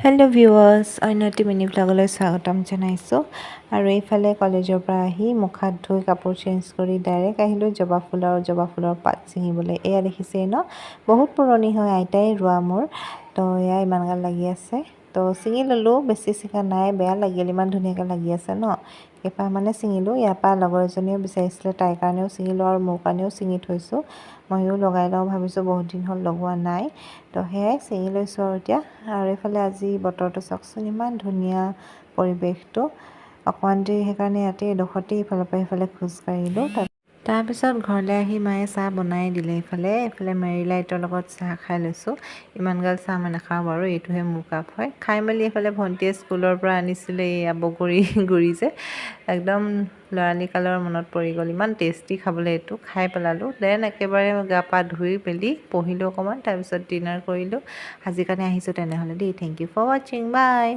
Hello' viewers, অন্য এটি mini ব্লগলৈ স্বাগতম জনাইছোঁ। আৰু এইফালে কলেজৰ পৰা আহি মুখ হাত ধুই কাপোৰ চেঞ্জ কৰি ডাইৰেক্ট আহিলোঁ জবা ফুলৰ পাত ছিঙিবলৈ। এয়া দেখিছেই ন, বহুত পুৰণি হয়, আইতাই ৰোৱা মোৰ। তো এয়া ইমান গাল লাগি আছে, তো ছিঙি ল'লোঁ। বেছি ছিঙা নাই, বেয়া লাগিল, ইমান ধুনীয়াকৈ লাগি আছে ন। কেইপাহ মানে ছিঙিলোঁ। ইয়াৰ পৰা লগৰ এজনীও বিচাৰিছিলে, তাইৰ কাৰণেও ছিঙিলোঁ আৰু মোৰ কাৰণেও ছিঙি থৈছোঁ। ময়ো লগাই লওঁ ভাবিছোঁ, বহুত দিন হ'ল লগোৱা নাই। তো সেয়াই ছিঙি লৈছোঁ আৰু এতিয়া। আৰু এইফালে আজি বতৰটো চাওকচোন, ইমান ধুনীয়া পৰিৱেশটো। অকণমান দেৰি সেইকাৰণে ইয়াতে এডোখৰতেই ইফালৰ পৰা সিফালে খোজকাঢ়িলোঁ। তাৰপিছত ঘৰলৈ আহি মায়ে চাহ বনাই দিলে। এইফালে মেৰী লাইটৰ লগত চাহ খাই লৈছোঁ। ইমান গাল চাহ মই নাখাওঁ বাৰু, এইটোহে মোৰ কাপ হয়। খাই মেলি এইফালে ভণ্টিয়ে স্কুলৰ পৰা আনিছিলে এই বগৰী গুৰি যে, একদম ল'ৰালি কালৰ মনত পৰি গ'ল। ইমান টেষ্টি খাবলৈ, এইটো খাই পেলালোঁ। দেন একেবাৰে গা পা ধুই মেলি পঢ়িলোঁ অকণমান, তাৰপিছত ডিনাৰ কৰিলোঁ। আজিৰ কাৰণে আহিছোঁ তেনেহ'লে দেই। থেংক ইউ ফৰ ৱাচিং, বাই।